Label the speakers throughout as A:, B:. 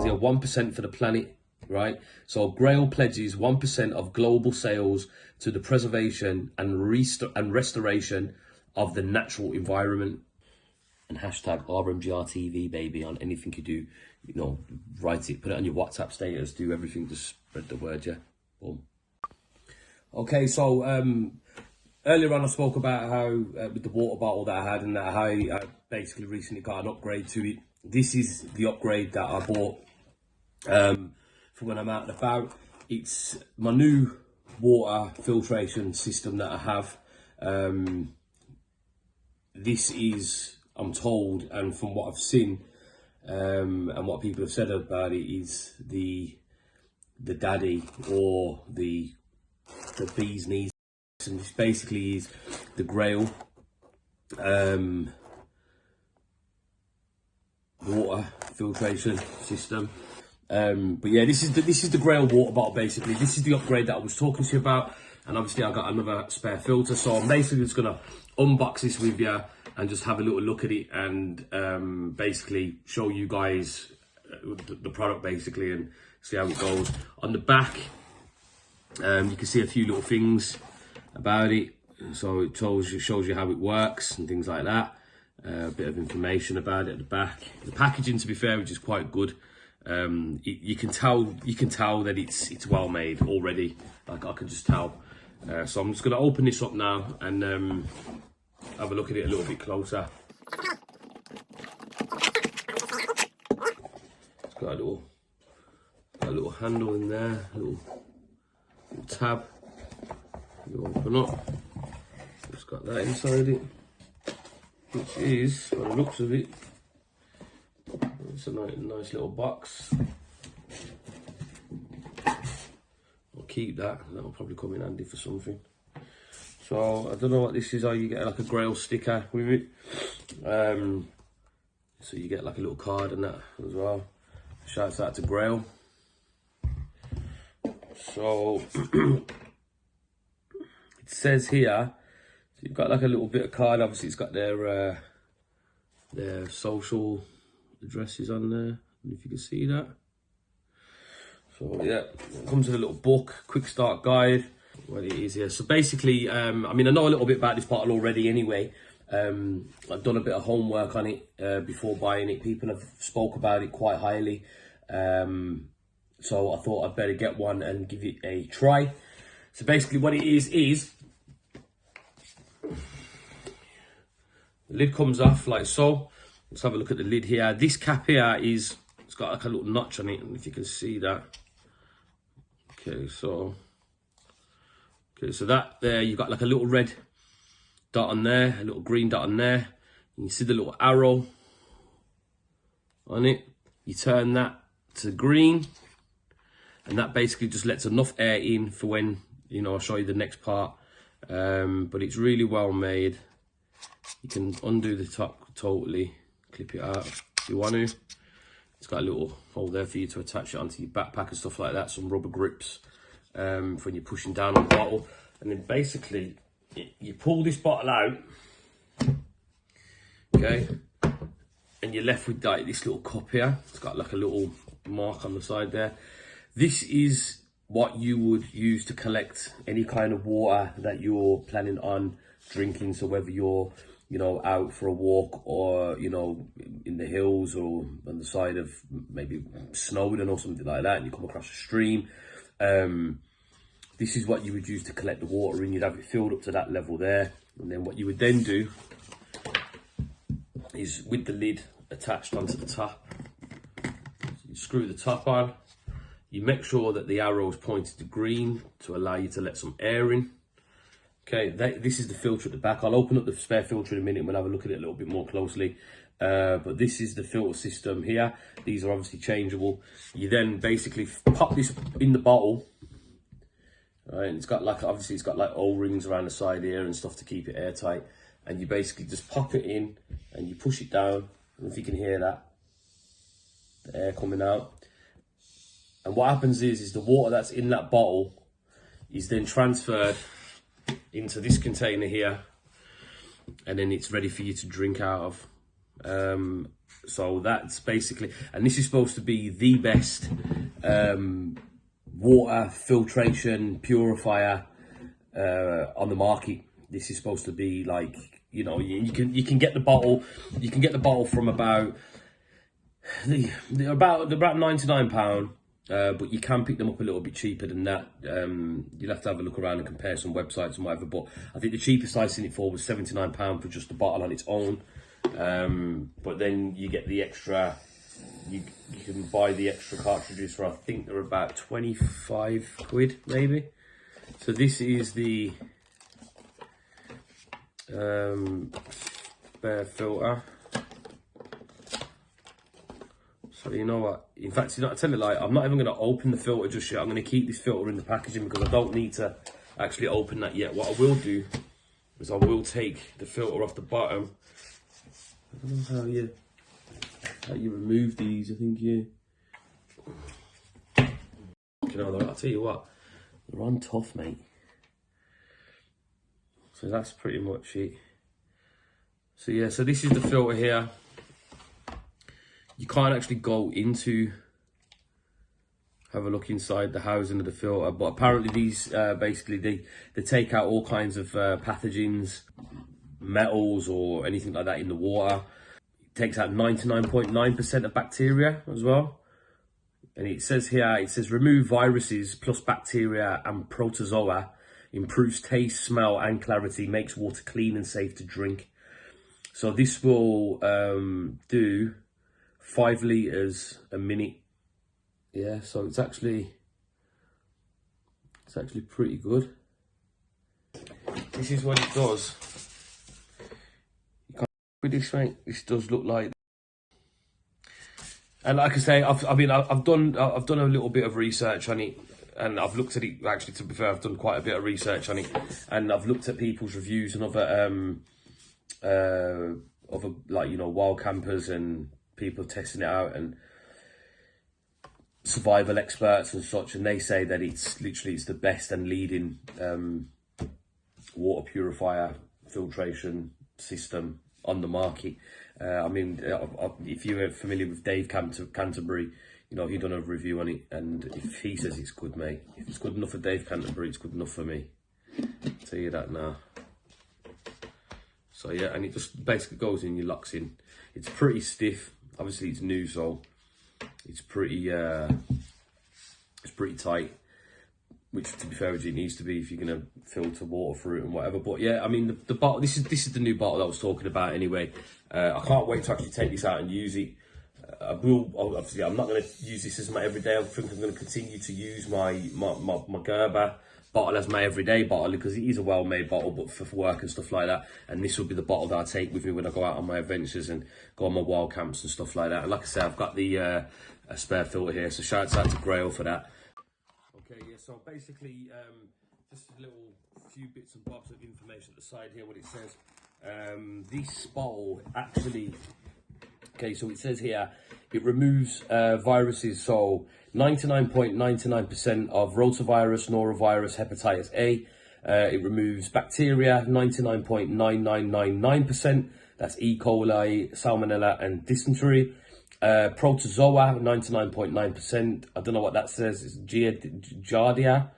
A: says here 1% for the planet, right? So Grayl pledges 1% of global sales to the preservation and restoration of the natural environment. And hashtag RMGRTV, baby, on anything you do, you know, write it, put it on your WhatsApp status, do everything to spread the word, yeah? Boom. Okay, so earlier on I spoke about how, with the water bottle that I had, and that how I basically recently got an upgrade to it. This is the upgrade that I bought for when I'm out and about. It's my new water filtration system that I have. This is, I'm told, and from what I've seen and what people have said about it, is the daddy or the bee's knees. And this basically is the Grayl water filtration system. But yeah, this is the Grayl water bottle. Basically, this is the upgrade that I was talking to you about, and obviously I got another spare filter, so I'm basically just gonna unbox this with you and just have a little look at it, and basically show you guys the product basically, and see how it goes. On the back, you can see a few little things about it, so it shows you how it works and things like that. A bit of information about it at the back. The packaging, to be fair, which is quite good. You can tell that it's well made already. Like, I can just tell. So I'm just going to open this up now and have a look at it a little bit closer. It's got a little handle in there, a little tab. You open up. It's got that inside it, which is, by the looks of it, it's a nice little box. I'll keep that. That'll probably come in handy for something. So I don't know what this is. How you get like a Grayl sticker with it. So you get like a little card and that as well. Shouts out to Grayl. So it says here, so you've got like a little bit of card. Obviously, it's got their social addresses on there, if you can see that. So yeah, it comes with a little book, quick start guide, what it is here. So basically, I mean, I know a little bit about this bottle already anyway. I've done a bit of homework on it before buying it. People have spoke about it quite highly. So I thought I'd better get one and give it a try. So basically what it is the lid comes off like so. Let's have a look at the lid here. This cap here it's got like a little notch on it, and if you can see that. Okay, so that there, you've got like a little red dot on there, a little green dot on there. And you see the little arrow on it. You turn that to green, and that basically just lets enough air in for when, you know, I'll show you the next part. But it's really well made. You can undo the top totally, clip it out if you want to. It's got a little hole there for you to attach it onto your backpack and stuff like that. Some rubber grips for when you're pushing down on the bottle. And then basically, you pull this bottle out, okay, and you're left with like this little cup here. It's got like a little mark on the side there. This is what you would use to collect any kind of water that you're planning on drinking. So whether you're, you know, out for a walk, or, you know, in the hills, or on the side of maybe Snowdon or something like that, and you come across a stream, this is what you would use to collect the water in. You'd have it filled up to that level there. And then what you would then do is, with the lid attached onto the top, you screw the top on. You make sure that the arrow is pointed to green to allow you to let some air in. Okay, this is the filter at the back. I'll open up the spare filter in a minute and we'll have a look at it a little bit more closely. But this is the filter system here. These are obviously changeable. You then basically pop this in the bottle. Right, and it's got like, obviously it's got like O-rings around the side here and stuff to keep it airtight. And you basically just pop it in and you push it down. I don't know if you can hear that, the air coming out. And what happens is the water that's in that bottle is then transferred into this container here, and then it's ready for you to drink out of. So that's basically, and this is supposed to be the best water filtration purifier on the market. This is supposed to be like, you know, you can get the bottle, from about £99, but you can pick them up a little bit cheaper than that. You'll have to have a look around and compare some websites and whatever, but I think the cheapest I've seen it for was £79 for just the bottle on its own. But then you get the extra, you can buy the extra cartridges for, I think they're about 25 quid maybe. So this is the spare filter. So you know what, in fact, you know, I tell you, like, I'm not even going to open the filter just yet. I'm going to keep this filter in the packaging because I don't need to actually open that yet. What I will do is I will take the filter off the bottom. I don't know how you remove these. I think you know, I'll tell you what, they're on tough, mate. So that's pretty much it. So yeah, so this is the filter here. You can't actually go into, have a look inside the housing of the filter, but apparently these basically they take out all kinds of pathogens, metals or anything like that in the water. It takes out 99.9% of bacteria as well. And it says here, it says remove viruses plus bacteria and protozoa, improves taste, smell and clarity, makes water clean and safe to drink. So this will do 5 litres a minute. Yeah, so it's actually pretty good. This is what it does. You can't with this, mate. This does look like, and like I say, I've done a little bit of research on it, and I've looked at it. Actually, to be fair, I've done quite a bit of research on it, and I've looked at people's reviews and other like, you know, wild campers and people testing it out and survival experts and such, and they say that it's the best and leading water purifier filtration system on the market. I mean, if you're familiar with Dave Canterbury, you know, he done a review on it, and if he says it's good, mate, if it's good enough for Dave Canterbury, it's good enough for me. I'll tell you that now. So yeah, and it just basically goes in, you locks in. It's pretty stiff. Obviously it's new, so it's pretty tight, which, to be fair, as it needs to be if you're gonna filter water through it and whatever. But yeah, I mean, the bottle, this is the new bottle that I was talking about anyway. I can't wait to actually take this out and use it. I will, obviously, I'm not going to use this as my everyday. I think I'm going to continue to use my Gerber bottle as my everyday bottle, because it is a well-made bottle, but for work and stuff like that. And this will be the bottle that I take with me when I go out on my adventures and go on my wild camps and stuff like that. And like I said, I've got the a spare filter here, so shout out to Grayl for that. Okay, yeah, so basically, just a little few bits and bobs of information at the side here, what it says. This bottle actually, okay, so it says here, it removes viruses, so 99.99% of rotavirus, norovirus, hepatitis A. It removes bacteria, 99.9999%. That's E. coli, salmonella, and dysentery. Protozoa, 99.9%. I don't know what that says. It's Giardia,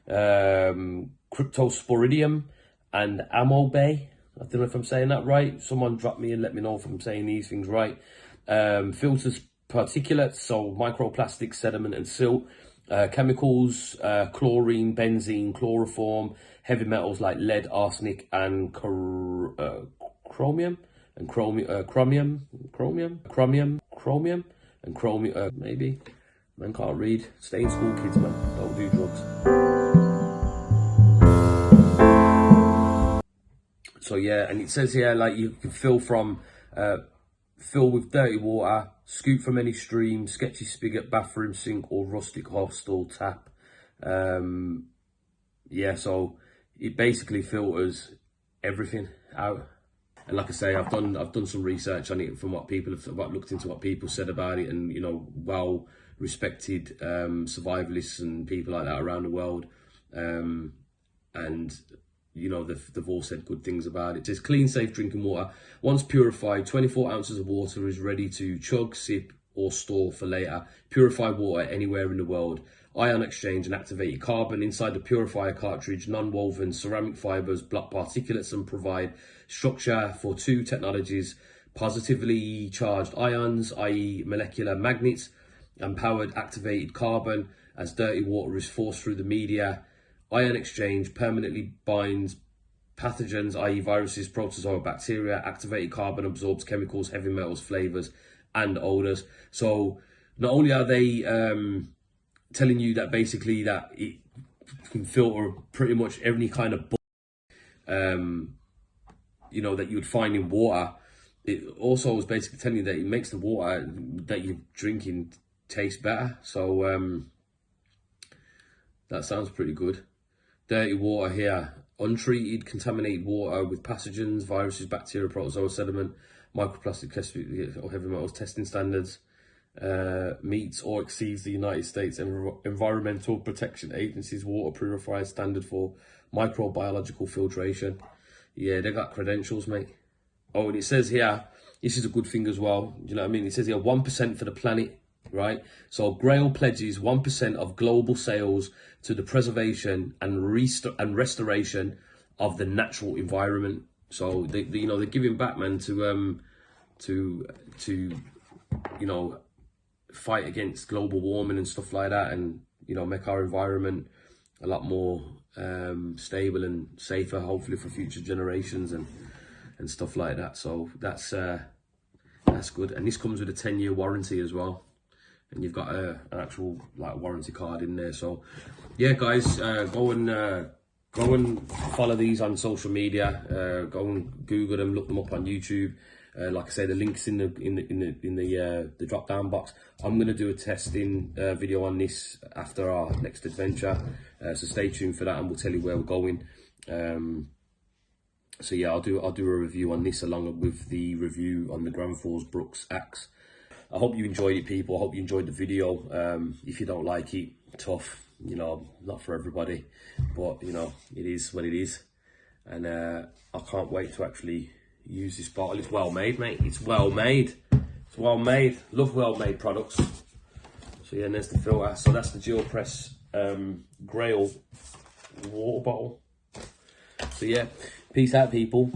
A: Cryptosporidium, and Amoeba. I don't know if I'm saying that right. Someone drop me and let me know if I'm saying these things right. Filters particulates, so microplastics, sediment and silt. Chemicals, chlorine, benzene, chloroform, heavy metals like lead, arsenic, and chromium, maybe. Man can't read. Stay in school, kids, man. Don't do drugs. So yeah, and it says here, like, you can fill with dirty water, scoop from any stream, sketchy spigot, bathroom sink, or rustic hostel tap. Yeah, so it basically filters everything out. And like I say, I've done some research on it from what people have looked into, what people said about it, and, you know, well respected survivalists and people like that around the world. And you know, they've all said good things about it. It says clean, safe drinking water. Once purified, 24 ounces of water is ready to chug, sip, or store for later. Purified water anywhere in the world. Ion exchange and activated carbon. Inside the purifier cartridge, non-woven ceramic fibers block particulates and provide structure for 2 technologies: positively charged ions, i.e. molecular magnets, and powered activated carbon. As dirty water is forced through the media, ion exchange permanently binds pathogens, i.e. viruses, protozoa, bacteria. Activated carbon absorbs chemicals, heavy metals, flavors, and odors. So not only are they telling you that basically that it can filter pretty much any kind of you know, that you would find in water, it also was basically telling you that it makes the water that you're drinking taste better. So that sounds pretty good. Dirty water here: untreated, contaminated water with pathogens, viruses, bacteria, protozoa, sediment, microplastic, or heavy metals testing standards. Meets or exceeds the United States Environmental Protection Agency's water purifier standard for microbiological filtration. Yeah, they got credentials, mate. Oh, and it says here, this is a good thing as well. You know what I mean? It says here 1% for the planet, right? So Grayl pledges 1% of global sales to the preservation and restoration of the natural environment. So they you know, they're giving back, man, to you know, fight against global warming and stuff like that, and you know, make our environment a lot more stable and safer, hopefully for future generations and stuff like that. So that's good. And this comes with a 10-year warranty as well, and you've got an actual like warranty card in there. So yeah, guys, go and follow these on social media. Go and Google them, look them up on YouTube. Like I say, the links in the drop down box. I'm gonna do a testing video on this after our next adventure, so stay tuned for that, and we'll tell you where we're going. So yeah, I'll do a review on this along with the review on the Grand Force Brooks axe. I hope you enjoyed it, people. I hope you enjoyed the video. If you don't like it, tough, you know, not for everybody, but you know, it is what it is. And I can't wait to actually use this bottle. It's well made, mate. It's well made. It's well made. Love well made products. So yeah, and there's the filter. So that's the Geopress Grayl water bottle. So yeah, peace out, people.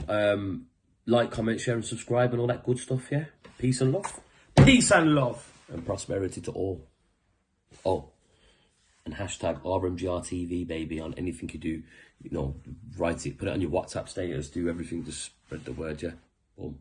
A: Like, comment, share, and subscribe, and all that good stuff. Yeah, peace and love. Peace and love, and prosperity to all. Oh, and hashtag RMGRTV, baby, on anything you do. You know, write it, put it on your WhatsApp status, do everything to spread the word, yeah. Boom.